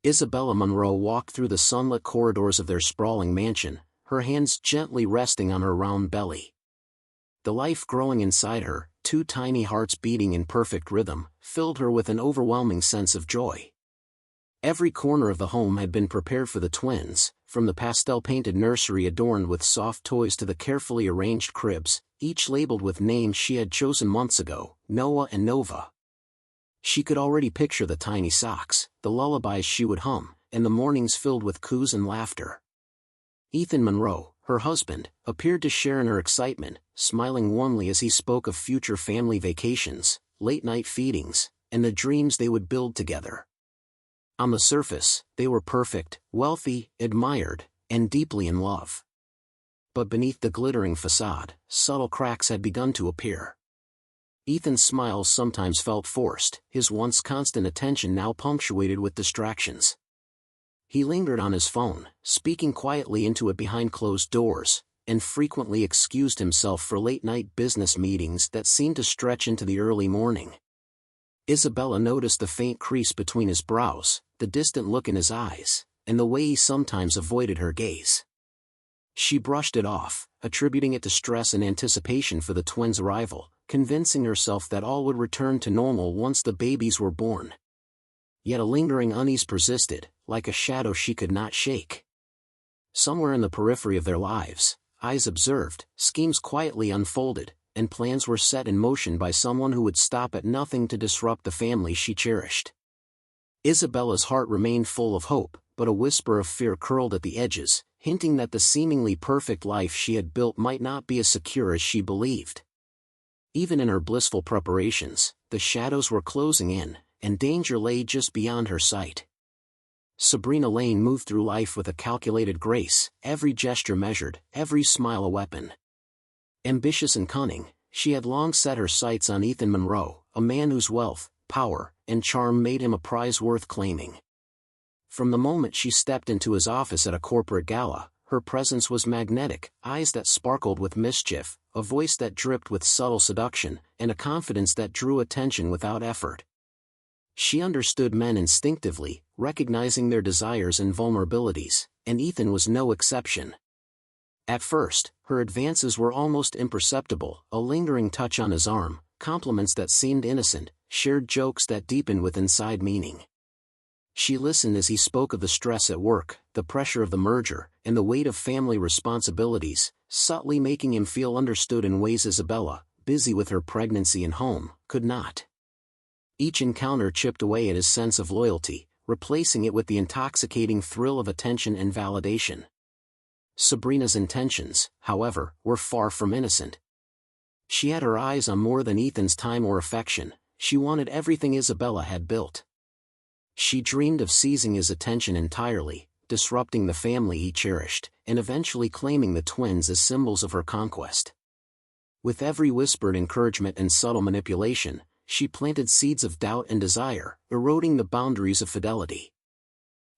Isabella Munro walked through the sunlit corridors of their sprawling mansion, her hands gently resting on her round belly. The life growing inside her, two tiny hearts beating in perfect rhythm, filled her with an overwhelming sense of joy. Every corner of the home had been prepared for the twins, from the pastel-painted nursery adorned with soft toys to the carefully arranged cribs, each labeled with names she had chosen months ago, Noah and Nova. She could already picture the tiny socks, the lullabies she would hum, and the mornings filled with coos and laughter. Ethan Munro, her husband, appeared to share in her excitement, smiling warmly as he spoke of future family vacations, late-night feedings, and the dreams they would build together. On the surface, they were perfect, wealthy, admired, and deeply in love. But beneath the glittering facade, subtle cracks had begun to appear. Ethan's smiles sometimes felt forced, his once constant attention now punctuated with distractions. He lingered on his phone, speaking quietly into it behind closed doors, and frequently excused himself for late-night business meetings that seemed to stretch into the early morning. Isabella noticed the faint crease between his brows, the distant look in his eyes, and the way he sometimes avoided her gaze. She brushed it off, attributing it to stress and anticipation for the twins' arrival, convincing herself that all would return to normal once the babies were born. Yet a lingering unease persisted, like a shadow she could not shake. Somewhere in the periphery of their lives, eyes observed, schemes quietly unfolded, and plans were set in motion by someone who would stop at nothing to disrupt the family she cherished. Isabella's heart remained full of hope, but a whisper of fear curled at the edges, hinting that the seemingly perfect life she had built might not be as secure as she believed. Even in her blissful preparations, the shadows were closing in, and danger lay just beyond her sight. Sabrina Lane moved through life with a calculated grace, every gesture measured, every smile a weapon. Ambitious and cunning, she had long set her sights on Ethan Munro, a man whose wealth, power, and charm made him a prize worth claiming. From the moment she stepped into his office at a corporate gala, her presence was magnetic, eyes that sparkled with mischief, a voice that dripped with subtle seduction, and a confidence that drew attention without effort. She understood men instinctively, recognizing their desires and vulnerabilities, and Ethan was no exception. At first, her advances were almost imperceptible, a lingering touch on his arm, compliments that seemed innocent, shared jokes that deepened with inside meaning. She listened as he spoke of the stress at work, the pressure of the merger, and the weight of family responsibilities, subtly making him feel understood in ways Isabella, busy with her pregnancy and home, could not. Each encounter chipped away at his sense of loyalty, replacing it with the intoxicating thrill of attention and validation. Sabrina's intentions, however, were far from innocent. She had her eyes on more than Ethan's time or affection. She wanted everything Isabella had built. She dreamed of seizing his attention entirely, disrupting the family he cherished, and eventually claiming the twins as symbols of her conquest. With every whispered encouragement and subtle manipulation, she planted seeds of doubt and desire, eroding the boundaries of fidelity.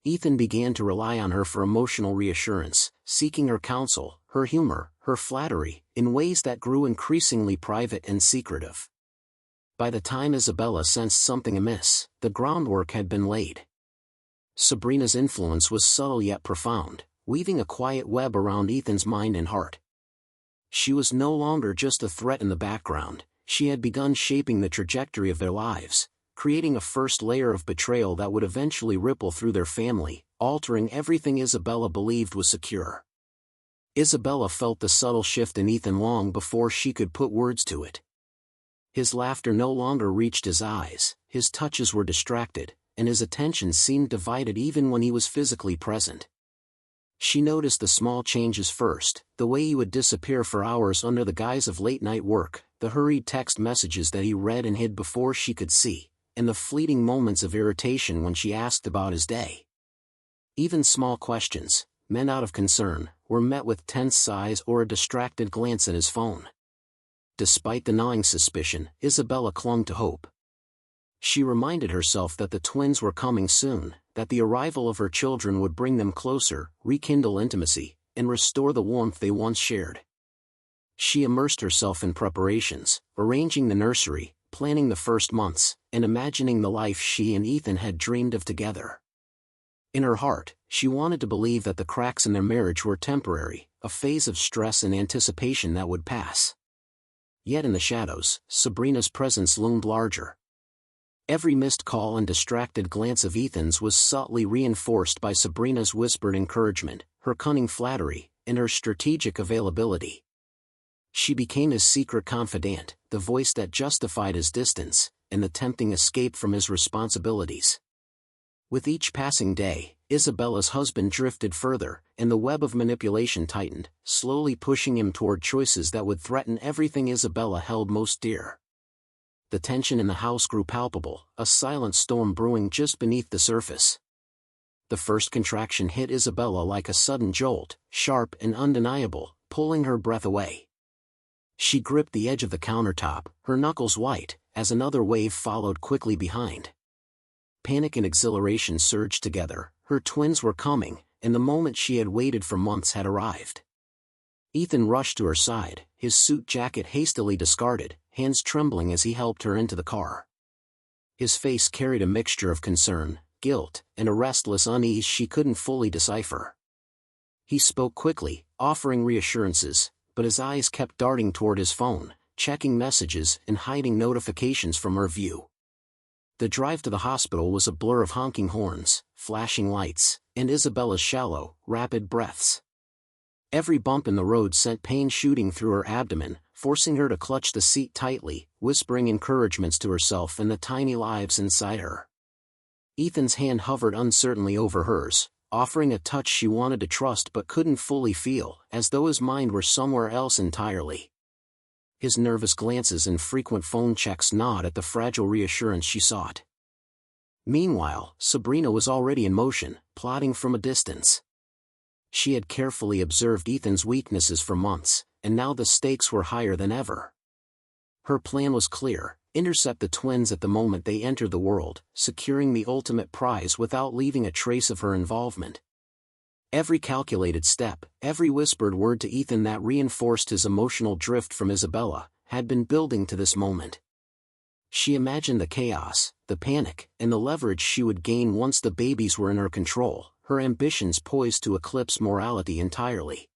Ethan began to rely on her for emotional reassurance, seeking her counsel, her humor, her flattery, in ways that grew increasingly private and secretive. By the time Isabella sensed something amiss, the groundwork had been laid. Sabrina's influence was subtle yet profound, weaving a quiet web around Ethan's mind and heart. She was no longer just a threat in the background, she had begun shaping the trajectory of their lives, creating a first layer of betrayal that would eventually ripple through their family, altering everything Isabella believed was secure. Isabella felt the subtle shift in Ethan long before she could put words to it. His laughter no longer reached his eyes, his touches were distracted, and his attention seemed divided even when he was physically present. She noticed the small changes first, the way he would disappear for hours under the guise of late-night work, the hurried text messages that he read and hid before she could see, and the fleeting moments of irritation when she asked about his day. Even small questions, meant out of concern, were met with tense sighs or a distracted glance at his phone. Despite the gnawing suspicion, Isabella clung to hope. She reminded herself that the twins were coming soon, that the arrival of her children would bring them closer, rekindle intimacy, and restore the warmth they once shared. She immersed herself in preparations, arranging the nursery, planning the first months, and imagining the life she and Ethan had dreamed of together. In her heart, she wanted to believe that the cracks in their marriage were temporary, a phase of stress and anticipation that would pass. Yet in the shadows, Sabrina's presence loomed larger. Every missed call and distracted glance of Ethan's was subtly reinforced by Sabrina's whispered encouragement, her cunning flattery, and her strategic availability. She became his secret confidant, the voice that justified his distance, and the tempting escape from his responsibilities. With each passing day, Isabella's husband drifted further, and the web of manipulation tightened, slowly pushing him toward choices that would threaten everything Isabella held most dear. The tension in the house grew palpable, a silent storm brewing just beneath the surface. The first contraction hit Isabella like a sudden jolt, sharp and undeniable, pulling her breath away. She gripped the edge of the countertop, her knuckles white, as another wave followed quickly behind. Panic and exhilaration surged together, her twins were coming, and the moment she had waited for months had arrived. Ethan rushed to her side, his suit jacket hastily discarded, hands trembling as he helped her into the car. His face carried a mixture of concern, guilt, and a restless unease she couldn't fully decipher. He spoke quickly, offering reassurances, but his eyes kept darting toward his phone, checking messages and hiding notifications from her view. The drive to the hospital was a blur of honking horns, flashing lights, and Isabella's shallow, rapid breaths. Every bump in the road sent pain shooting through her abdomen, forcing her to clutch the seat tightly, whispering encouragements to herself and the tiny lives inside her. Ethan's hand hovered uncertainly over hers, offering a touch she wanted to trust but couldn't fully feel, as though his mind were somewhere else entirely. His nervous glances and frequent phone checks gnawed at the fragile reassurance she sought. Meanwhile, Sabrina was already in motion, plotting from a distance. She had carefully observed Ethan's weaknesses for months, and now the stakes were higher than ever. Her plan was clear: intercept the twins at the moment they entered the world, securing the ultimate prize without leaving a trace of her involvement. Every calculated step, every whispered word to Ethan that reinforced his emotional drift from Isabella, had been building to this moment. She imagined the chaos, the panic, and the leverage she would gain once the babies were in her control, her ambitions poised to eclipse morality entirely.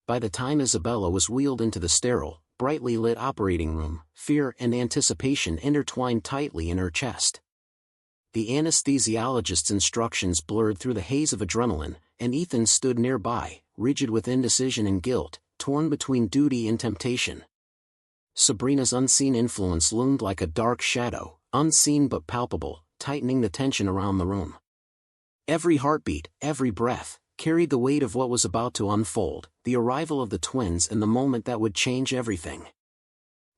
By the time Isabella was wheeled into the sterile, brightly lit operating room, fear and anticipation intertwined tightly in her chest. The anesthesiologist's instructions blurred through the haze of adrenaline, and Ethan stood nearby, rigid with indecision and guilt, torn between duty and temptation. Sabrina's unseen influence loomed like a dark shadow, unseen but palpable, tightening the tension around the room. Every heartbeat, every breath, carried the weight of what was about to unfold, the arrival of the twins and the moment that would change everything.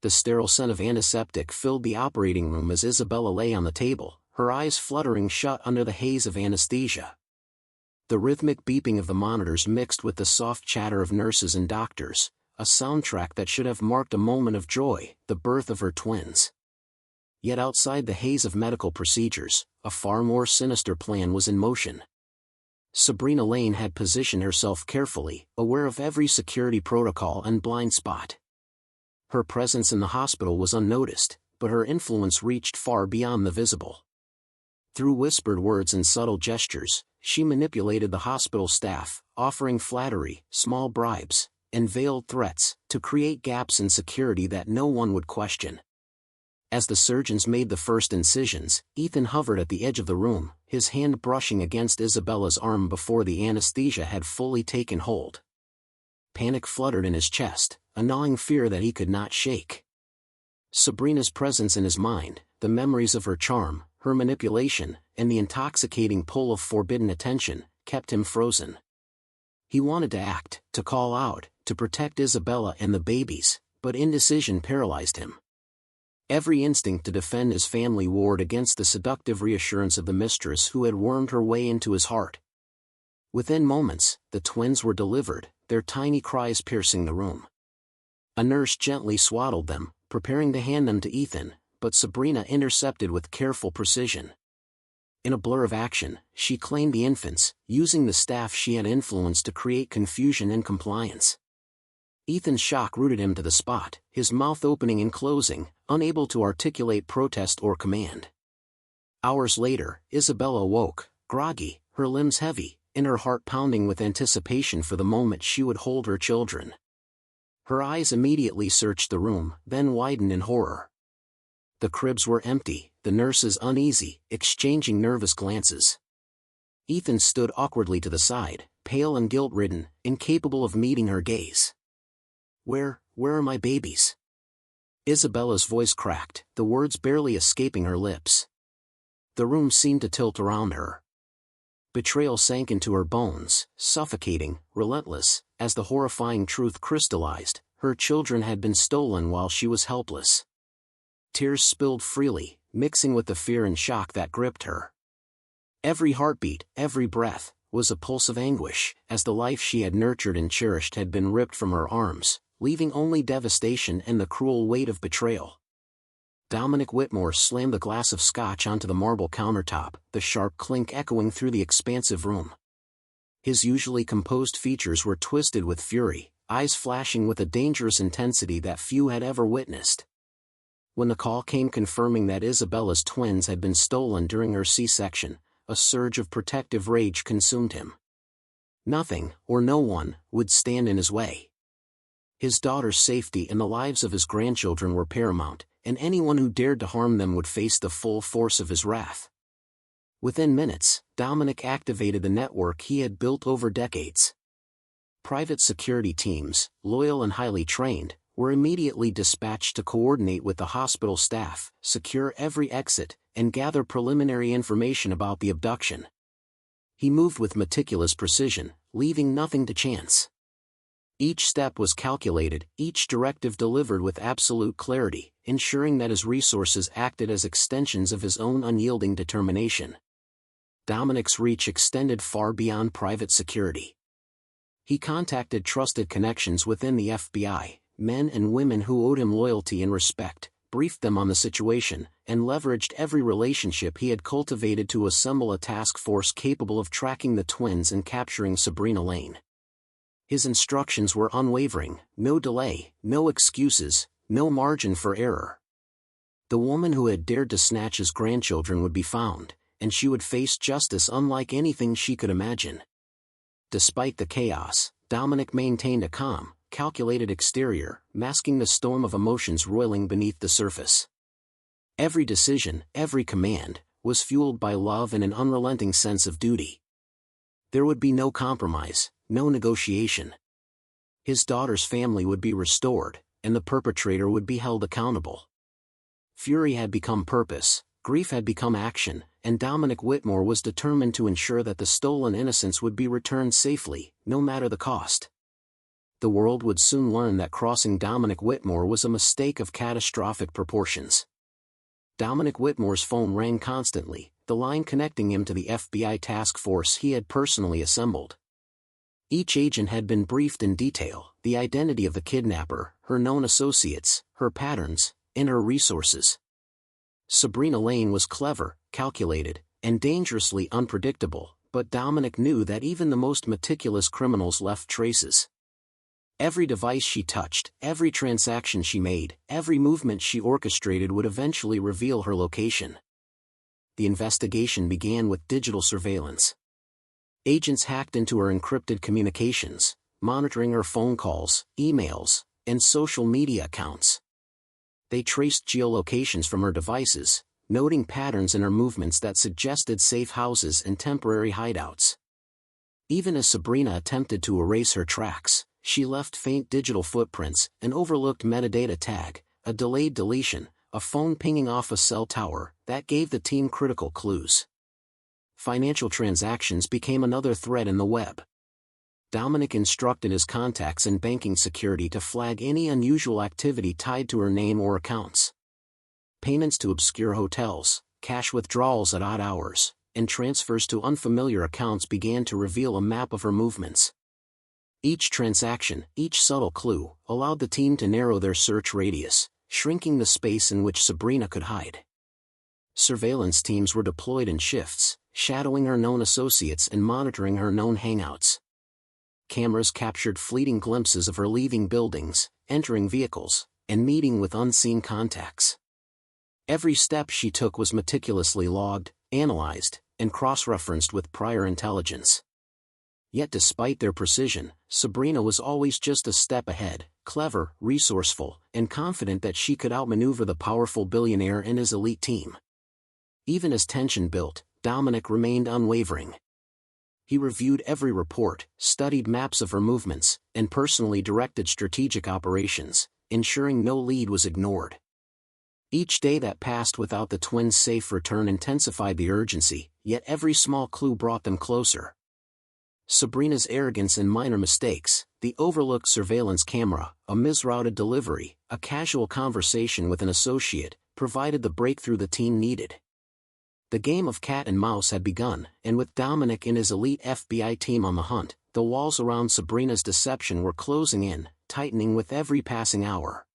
The sterile scent of antiseptic filled the operating room as Isabella lay on the table, her eyes fluttering shut under the haze of anesthesia. The rhythmic beeping of the monitors mixed with the soft chatter of nurses and doctors, a soundtrack that should have marked a moment of joy, the birth of her twins. Yet outside the haze of medical procedures, a far more sinister plan was in motion. Sabrina Lane had positioned herself carefully, aware of every security protocol and blind spot. Her presence in the hospital was unnoticed, but her influence reached far beyond the visible. Through whispered words and subtle gestures, she manipulated the hospital staff, offering flattery, small bribes, and veiled threats, to create gaps in security that no one would question. As the surgeons made the first incisions, Ethan hovered at the edge of the room, his hand brushing against Isabella's arm before the anesthesia had fully taken hold. Panic fluttered in his chest, a gnawing fear that he could not shake. Sabrina's presence in his mind, the memories of her charm, her manipulation, and the intoxicating pull of forbidden attention, kept him frozen. He wanted to act, to call out, to protect Isabella and the babies, but indecision paralyzed him. Every instinct to defend his family warred against the seductive reassurance of the mistress who had wormed her way into his heart. Within moments, the twins were delivered, their tiny cries piercing the room. A nurse gently swaddled them, preparing to hand them to Ethan, but Sabrina intercepted with careful precision. In a blur of action, she claimed the infants, using the staff she had influenced to create confusion and compliance. Ethan's shock rooted him to the spot, his mouth opening and closing, unable to articulate protest or command. Hours later, Isabella woke, groggy, her limbs heavy, and her heart pounding with anticipation for the moment she would hold her children. Her eyes immediately searched the room, then widened in horror. The cribs were empty, the nurses uneasy, exchanging nervous glances. Ethan stood awkwardly to the side, pale and guilt-ridden, incapable of meeting her gaze. Where are my babies?" Isabella's voice cracked, the words barely escaping her lips. The room seemed to tilt around her. Betrayal sank into her bones, suffocating, relentless, as the horrifying truth crystallized. Her children had been stolen while she was helpless. Tears spilled freely, mixing with the fear and shock that gripped her. Every heartbeat, every breath, was a pulse of anguish, as the life she had nurtured and cherished had been ripped from her arms, leaving only devastation and the cruel weight of betrayal. Dominic Whitmore slammed the glass of scotch onto the marble countertop, the sharp clink echoing through the expansive room. His usually composed features were twisted with fury, eyes flashing with a dangerous intensity that few had ever witnessed. When the call came confirming that Isabella's twins had been stolen during her C-section, a surge of protective rage consumed him. Nothing, or no one, would stand in his way. His daughter's safety and the lives of his grandchildren were paramount, and anyone who dared to harm them would face the full force of his wrath. Within minutes, Dominic activated the network he had built over decades. Private security teams, loyal and highly trained, were immediately dispatched to coordinate with the hospital staff, secure every exit, and gather preliminary information about the abduction. He moved with meticulous precision, leaving nothing to chance. Each step was calculated, each directive delivered with absolute clarity, ensuring that his resources acted as extensions of his own unyielding determination. Dominic's reach extended far beyond private security. He contacted trusted connections within the FBI, men and women who owed him loyalty and respect, briefed them on the situation, and leveraged every relationship he had cultivated to assemble a task force capable of tracking the twins and capturing Sabrina Lane. His instructions were unwavering: no delay, no excuses, no margin for error. The woman who had dared to snatch his grandchildren would be found, and she would face justice unlike anything she could imagine. Despite the chaos, Dominic maintained a calm, calculated exterior, masking the storm of emotions roiling beneath the surface. Every decision, every command, was fueled by love and an unrelenting sense of duty. There would be no compromise, no negotiation. His daughter's family would be restored, and the perpetrator would be held accountable. Fury had become purpose, grief had become action, and Dominic Whitmore was determined to ensure that the stolen innocence would be returned safely, no matter the cost. The world would soon learn that crossing Dominic Whitmore was a mistake of catastrophic proportions. Dominic Whitmore's phone rang constantly, the line connecting him to the FBI task force he had personally assembled. Each agent had been briefed in detail: the identity of the kidnapper, her known associates, her patterns, and her resources. Sabrina Lane was clever, calculated, and dangerously unpredictable, but Dominic knew that even the most meticulous criminals left traces. Every device she touched, every transaction she made, every movement she orchestrated would eventually reveal her location. The investigation began with digital surveillance. Agents hacked into her encrypted communications, monitoring her phone calls, emails, and social media accounts. They traced geolocations from her devices, noting patterns in her movements that suggested safe houses and temporary hideouts. Even as Sabrina attempted to erase her tracks, she left faint digital footprints, an overlooked metadata tag, a delayed deletion, a phone pinging off a cell tower, that gave the team critical clues. Financial transactions became another thread in the web. Dominic instructed his contacts in banking security to flag any unusual activity tied to her name or accounts. Payments to obscure hotels, cash withdrawals at odd hours, and transfers to unfamiliar accounts began to reveal a map of her movements. Each transaction, each subtle clue, allowed the team to narrow their search radius, shrinking the space in which Sabrina could hide. Surveillance teams were deployed in shifts, shadowing her known associates and monitoring her known hangouts. Cameras captured fleeting glimpses of her leaving buildings, entering vehicles, and meeting with unseen contacts. Every step she took was meticulously logged, analyzed, and cross-referenced with prior intelligence. Yet despite their precision, Sabrina was always just a step ahead, clever, resourceful, and confident that she could outmaneuver the powerful Billionaire and his elite team. Even as tension built, Dominic remained unwavering. He reviewed every report, studied maps of her movements, and personally directed strategic operations, ensuring no lead was ignored. Each day that passed without the twins' safe return intensified the urgency, yet every small clue brought them closer. Sabrina's arrogance and minor mistakes, the overlooked surveillance camera, a misrouted delivery, a casual conversation with an associate, provided the breakthrough the team needed. The game of cat and mouse had begun, and with Dominic and his elite FBI team on the hunt, the walls around Sabrina's deception were closing in, tightening with every passing hour.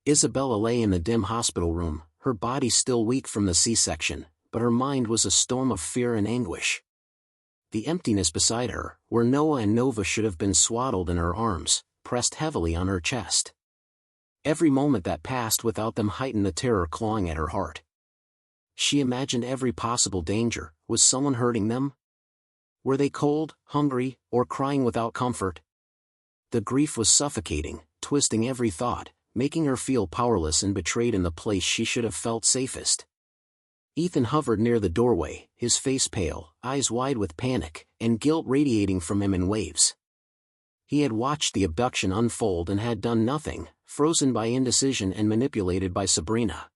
Isabella lay in the dim hospital room, her body still weak from the C-section, but her mind was a storm of fear and anguish. The emptiness beside her, where Noah and Nova should have been swaddled in her arms, pressed heavily on her chest. Every moment that passed without them heightened the terror clawing at her heart. She imagined every possible danger. Was someone hurting them? Were they cold, hungry, or crying without comfort? The grief was suffocating, twisting every thought, making her feel powerless and betrayed in the place she should have felt safest. Ethan hovered near the doorway, his face pale, eyes wide with panic, and guilt radiating from him in waves. He had watched the abduction unfold and had done nothing, frozen by indecision and manipulated by Sabrina.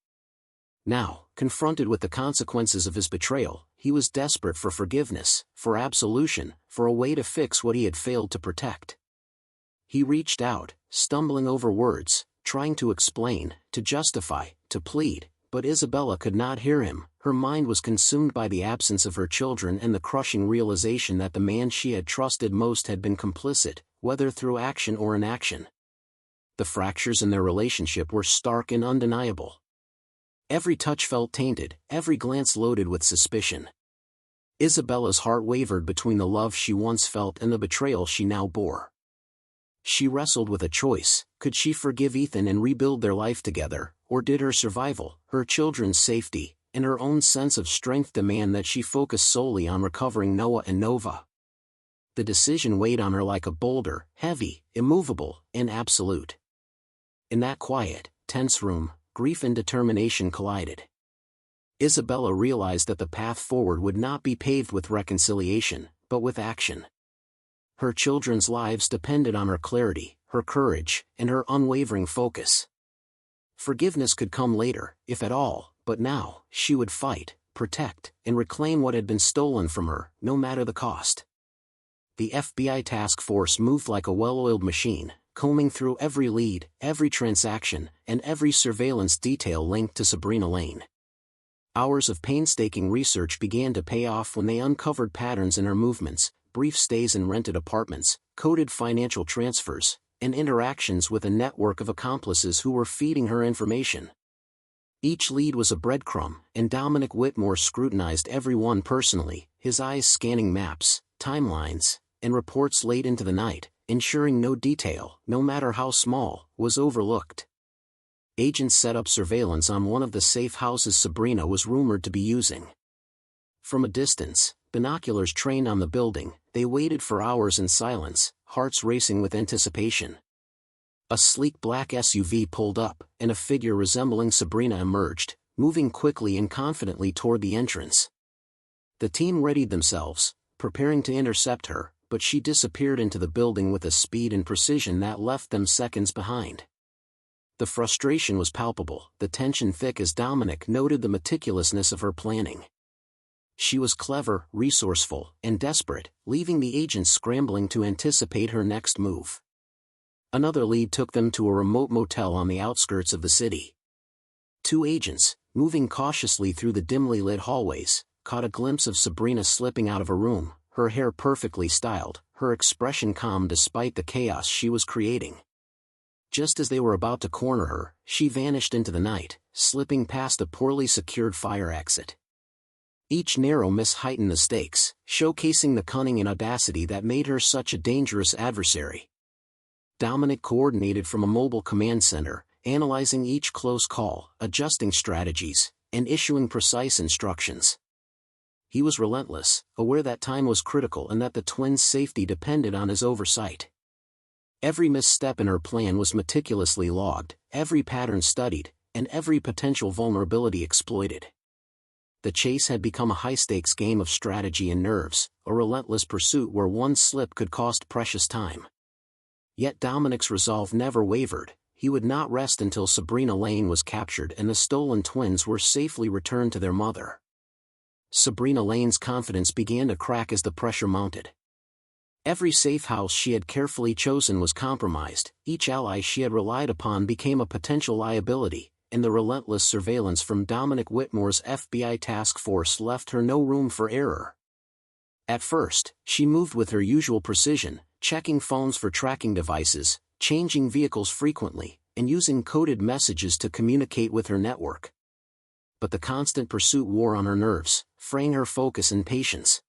Now, confronted with the consequences of his betrayal, he was desperate for forgiveness, for absolution, for a way to fix what he had failed to protect. He reached out, stumbling over words, trying to explain, to justify, to plead, but Isabella could not hear him. Her mind was consumed by the absence of her children and the crushing realization that the man she had trusted most had been complicit, whether through action or inaction. The fractures in their relationship were stark and undeniable. Every touch felt tainted, every glance loaded with suspicion. Isabella's heart wavered between the love she once felt and the betrayal she now bore. She wrestled with a choice: could she forgive Ethan and rebuild their life together, or did her survival, her children's safety, and her own sense of strength demand that she focus solely on recovering Noah and Nova? The decision weighed on her like a boulder, heavy, immovable, and absolute. In that quiet, tense room, grief and determination collided. Isabella realized that the path forward would not be paved with reconciliation, but with action. Her children's lives depended on her clarity, her courage, and her unwavering focus. Forgiveness could come later, if at all, but now, she would fight, protect, and reclaim what had been stolen from her, no matter the cost. The FBI task force moved like a well-oiled machine, combing through every lead, every transaction, and every surveillance detail linked to Sabrina Lane. Hours of painstaking research began to pay off when they uncovered patterns in her movements, brief stays in rented apartments, coded financial transfers, and interactions with a network of accomplices who were feeding her information. Each lead was a breadcrumb, and Dominic Whitmore scrutinized every one personally, his eyes scanning maps, timelines, and reports late into the night, ensuring no detail, no matter how small, was overlooked. Agents set up surveillance on one of the safe houses Sabrina was rumored to be using. From a distance, binoculars trained on the building, they waited for hours in silence, hearts racing with anticipation. A sleek black SUV pulled up, and a figure resembling Sabrina emerged, moving quickly and confidently toward the entrance. The team readied themselves, preparing to intercept her, but she disappeared into the building with a speed and precision that left them seconds behind. The frustration was palpable, the tension thick as Dominic noted the meticulousness of her planning. She was clever, resourceful, and desperate, leaving the agents scrambling to anticipate her next move. Another lead took them to a remote motel on the outskirts of the city. Two agents, moving cautiously through the dimly lit hallways, caught a glimpse of Sabrina slipping out of a room, her hair perfectly styled, her expression calm despite the chaos she was creating. Just as they were about to corner her, she vanished into the night, slipping past a poorly secured fire exit. Each narrow miss heightened the stakes, showcasing the cunning and audacity that made her such a dangerous adversary. Dominic coordinated from a mobile command center, analyzing each close call, adjusting strategies, and issuing precise instructions. He was relentless, aware that time was critical and that the twins' safety depended on his oversight. Every misstep in her plan was meticulously logged, every pattern studied, and every potential vulnerability exploited. The chase had become a high-stakes game of strategy and nerves, a relentless pursuit where one slip could cost precious time. Yet Dominic's resolve never wavered. He would not rest until Sabrina Lane was captured and the stolen twins were safely returned to their mother. Sabrina Lane's confidence began to crack as the pressure mounted. Every safe house she had carefully chosen was compromised, each ally she had relied upon became a potential liability, and the relentless surveillance from Dominic Whitmore's FBI task force left her no room for error. At first, she moved with her usual precision, checking phones for tracking devices, changing vehicles frequently, and using coded messages to communicate with her network. But the constant pursuit wore on her nerves, fraying her focus and patience.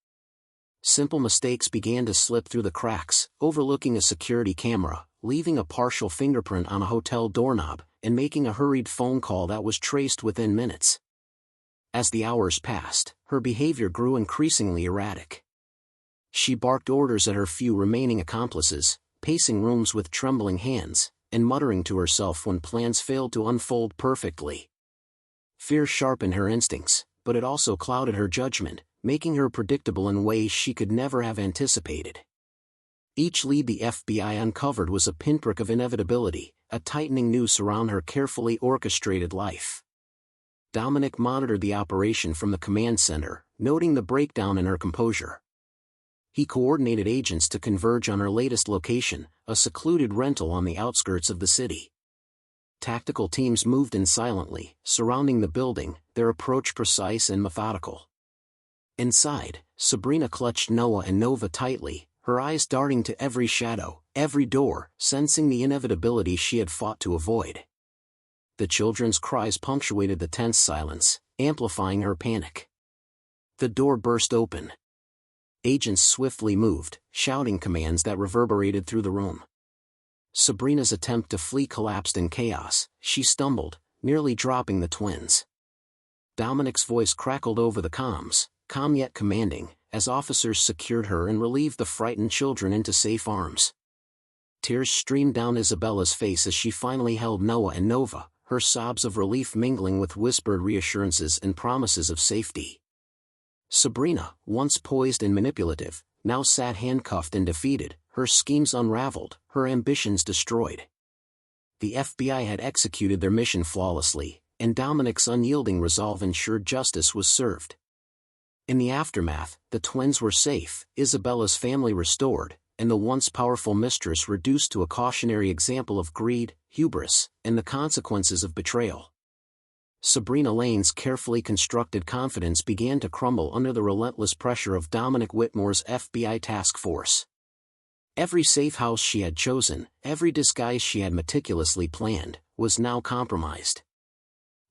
Simple mistakes began to slip through the cracks, overlooking a security camera, leaving a partial fingerprint on a hotel doorknob, and making a hurried phone call that was traced within minutes. As the hours passed, her behavior grew increasingly erratic. She barked orders at her few remaining accomplices, pacing rooms with trembling hands, and muttering to herself when plans failed to unfold perfectly. Fear sharpened her instincts, but it also clouded her judgment, making her predictable in ways she could never have anticipated. Each lead the FBI uncovered was a pinprick of inevitability, a tightening noose around her carefully orchestrated life. Dominic monitored the operation from the command center, noting the breakdown in her composure. He coordinated agents to converge on her latest location, a secluded rental on the outskirts of the city. Tactical teams moved in silently, surrounding the building, their approach precise and methodical. Inside, Sabrina clutched Noah and Nova tightly, her eyes darting to every shadow, every door, sensing the inevitability she had fought to avoid. The children's cries punctuated the tense silence, amplifying her panic. The door burst open. Agents swiftly moved, shouting commands that reverberated through the room. Sabrina's attempt to flee collapsed in chaos. She stumbled, nearly dropping the twins. Dominic's voice crackled over the comms, calm yet commanding, as officers secured her and relieved the frightened children into safe arms. Tears streamed down Isabella's face as she finally held Noah and Nova, her sobs of relief mingling with whispered reassurances and promises of safety. Sabrina, once poised and manipulative, now sat handcuffed and defeated, her schemes unraveled, her ambitions destroyed. The FBI had executed their mission flawlessly, and Dominic's unyielding resolve ensured justice was served. In the aftermath, the twins were safe, Isabella's family restored, and the once powerful mistress reduced to a cautionary example of greed, hubris, and the consequences of betrayal. Sabrina Lane's carefully constructed confidence began to crumble under the relentless pressure of Dominic Whitmore's FBI task force. Every safe house she had chosen, every disguise she had meticulously planned, was now compromised.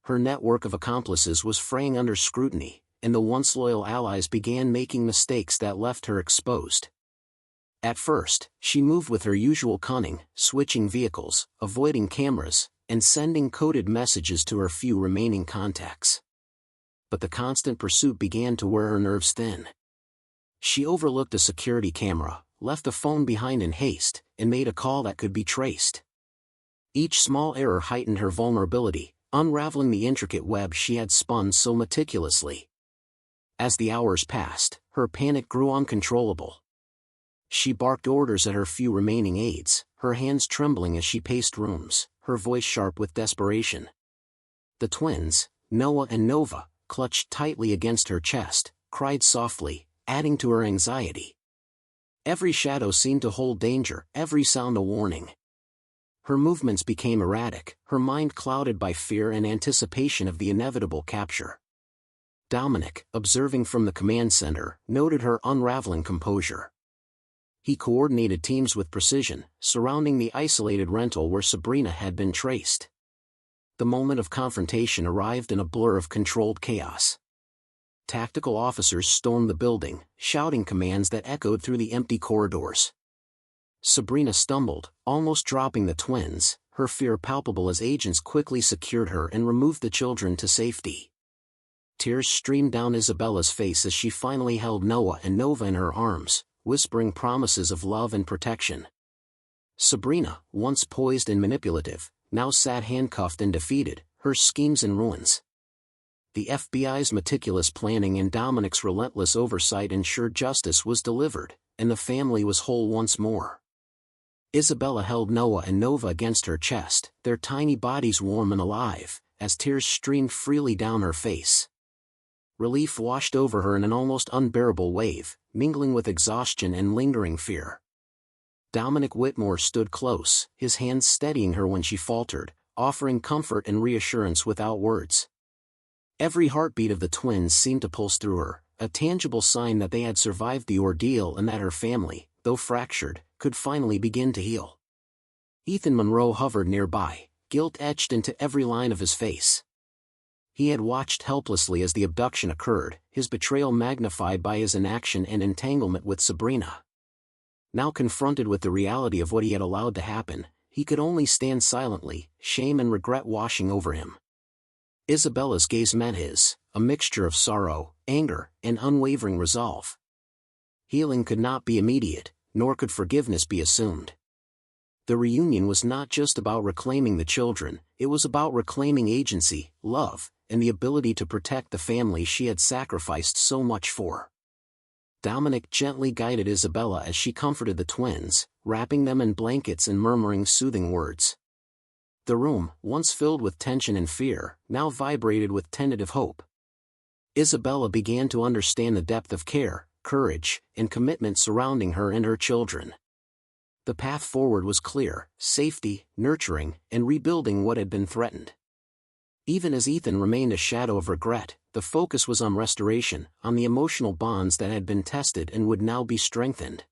Her network of accomplices was fraying under scrutiny, and the once loyal allies began making mistakes that left her exposed. At first, she moved with her usual cunning, switching vehicles, avoiding cameras, and sending coded messages to her few remaining contacts. But the constant pursuit began to wear her nerves thin. She overlooked a security camera, left a phone behind in haste, and made a call that could be traced. Each small error heightened her vulnerability, unraveling the intricate web she had spun so meticulously. As the hours passed, her panic grew uncontrollable. She barked orders at her few remaining aides, her hands trembling as she paced rooms, her voice sharp with desperation. The twins, Noah and Nova, clutched tightly against her chest, cried softly, adding to her anxiety. Every shadow seemed to hold danger, every sound a warning. Her movements became erratic, her mind clouded by fear and anticipation of the inevitable capture. Dominic, observing from the command center, noted her unraveling composure. He coordinated teams with precision, surrounding the isolated rental where Sabrina had been traced. The moment of confrontation arrived in a blur of controlled chaos. Tactical officers stormed the building, shouting commands that echoed through the empty corridors. Sabrina stumbled, almost dropping the twins, her fear palpable as agents quickly secured her and removed the children to safety. Tears streamed down Isabella's face as she finally held Noah and Nova in her arms, whispering promises of love and protection. Sabrina, once poised and manipulative, now sat handcuffed and defeated, her schemes in ruins. The FBI's meticulous planning and Dominic's relentless oversight ensured justice was delivered, and the family was whole once more. Isabella held Noah and Nova against her chest, their tiny bodies warm and alive, as tears streamed freely down her face. Relief washed over her in an almost unbearable wave, mingling with exhaustion and lingering fear. Dominic Whitmore stood close, his hands steadying her when she faltered, offering comfort and reassurance without words. Every heartbeat of the twins seemed to pulse through her, a tangible sign that they had survived the ordeal and that her family, though fractured, could finally begin to heal. Ethan Monroe hovered nearby, guilt etched into every line of his face. He had watched helplessly as the abduction occurred, his betrayal magnified by his inaction and entanglement with Sabrina. Now confronted with the reality of what he had allowed to happen, he could only stand silently, shame and regret washing over him. Isabella's gaze met his, a mixture of sorrow, anger, and unwavering resolve. Healing could not be immediate, nor could forgiveness be assumed. The reunion was not just about reclaiming the children, it was about reclaiming agency, love, and the ability to protect the family she had sacrificed so much for. Dominic gently guided Isabella as she comforted the twins, wrapping them in blankets and murmuring soothing words. The room, once filled with tension and fear, now vibrated with tentative hope. Isabella began to understand the depth of care, courage, and commitment surrounding her and her children. The path forward was clear: safety, nurturing, and rebuilding what had been threatened. Even as Ethan remained a shadow of regret, the focus was on restoration, on the emotional bonds that had been tested and would now be strengthened.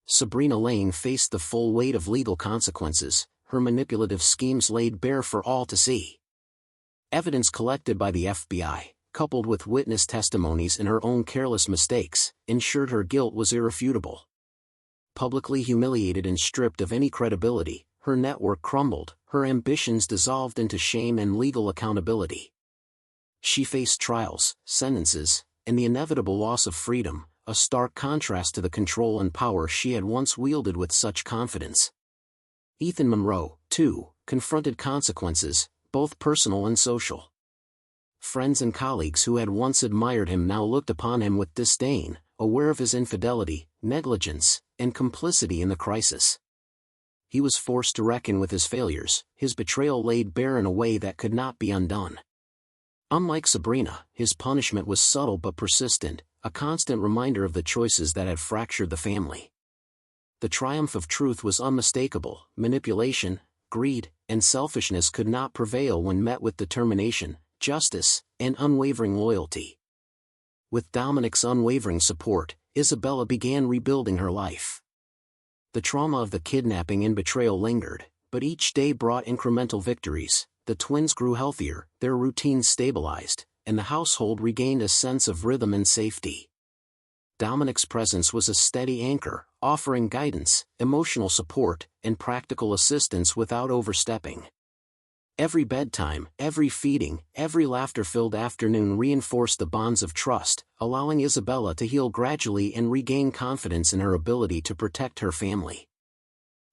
Sabrina Lane faced the full weight of legal consequences, her manipulative schemes laid bare for all to see. Evidence collected by the FBI, coupled with witness testimonies and her own careless mistakes, ensured her guilt was irrefutable. Publicly humiliated and stripped of any credibility, her network crumbled, her ambitions dissolved into shame and legal accountability. She faced trials, sentences, and the inevitable loss of freedom, a stark contrast to the control and power she had once wielded with such confidence. Ethan Monroe, too, confronted consequences, both personal and social. Friends and colleagues who had once admired him now looked upon him with disdain, aware of his infidelity, negligence, and complicity in the crisis. He was forced to reckon with his failures, his betrayal laid bare in a way that could not be undone. Unlike Sabrina, his punishment was subtle but persistent, a constant reminder of the choices that had fractured the family. The triumph of truth was unmistakable: manipulation, greed, and selfishness could not prevail when met with determination, justice, and unwavering loyalty. With Dominic's unwavering support, Isabella began rebuilding her life. The trauma of the kidnapping and betrayal lingered, but each day brought incremental victories. The twins grew healthier, their routines stabilized, and the household regained a sense of rhythm and safety. Dominic's presence was a steady anchor, offering guidance, emotional support, and practical assistance without overstepping. Every bedtime, every feeding, every laughter-filled afternoon reinforced the bonds of trust, allowing Isabella to heal gradually and regain confidence in her ability to protect her family.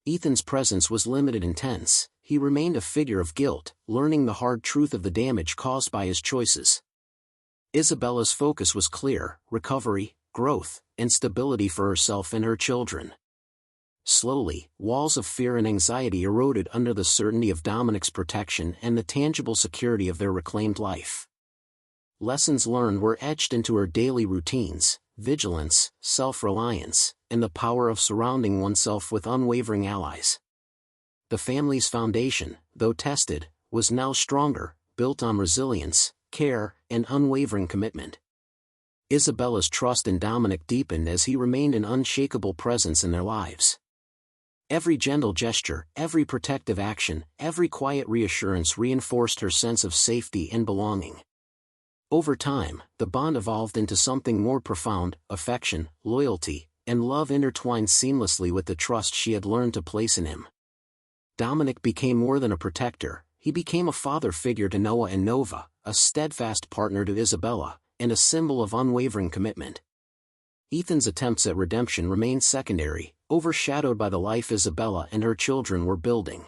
Ethan's presence was limited and tense. He remained a figure of guilt, learning the hard truth of the damage caused by his choices. Isabella's focus was clear: recovery, growth, and stability for herself and her children. Slowly, walls of fear and anxiety eroded under the certainty of Dominic's protection and the tangible security of their reclaimed life. Lessons learned were etched into her daily routines: vigilance, self-reliance, and the power of surrounding oneself with unwavering allies. The family's foundation, though tested, was now stronger, built on resilience, care, and unwavering commitment. Isabella's trust in Dominic deepened as he remained an unshakable presence in their lives. Every gentle gesture, every protective action, every quiet reassurance reinforced her sense of safety and belonging. Over time, the bond evolved into something more profound: affection, loyalty, and love intertwined seamlessly with the trust she had learned to place in him. Dominic became more than a protector, He became a father figure to Noah and Nova, a steadfast partner to Isabella, and a symbol of unwavering commitment. Ethan's attempts at redemption remained secondary, overshadowed by the life Isabella and her children were building.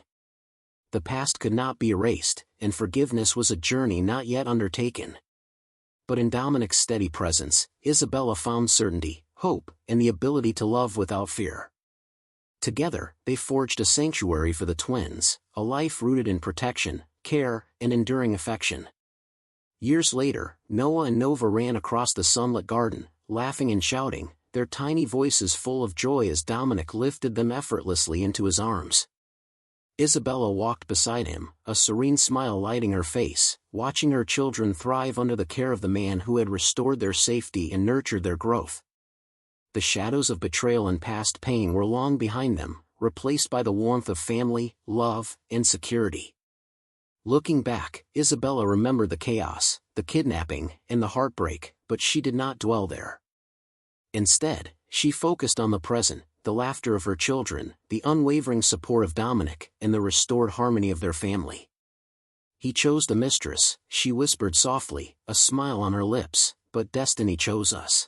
The past could not be erased, and forgiveness was a journey not yet undertaken. But in Dominic's steady presence, Isabella found certainty, hope, and the ability to love without fear. Together, they forged a sanctuary for the twins, a life rooted in protection, care, and enduring affection. Years later, Noah and Nova ran across the sunlit garden, laughing and shouting, their tiny voices full of joy as Dominic lifted them effortlessly into his arms. Isabella walked beside him, a serene smile lighting her face, watching her children thrive under the care of the man who had restored their safety and nurtured their growth. The shadows of betrayal and past pain were long behind them, replaced by the warmth of family, love, and security. Looking back, Isabella remembered the chaos, the kidnapping, and the heartbreak, but she did not dwell there. Instead, she focused on the present, the laughter of her children, the unwavering support of Dominic, and the restored harmony of their family. He chose the mistress, she whispered softly, a smile on her lips, but destiny chose us.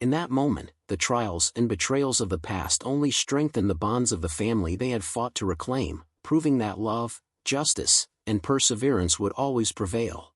In that moment, the trials and betrayals of the past only strengthened the bonds of the family they had fought to reclaim, proving that love, justice, and perseverance would always prevail.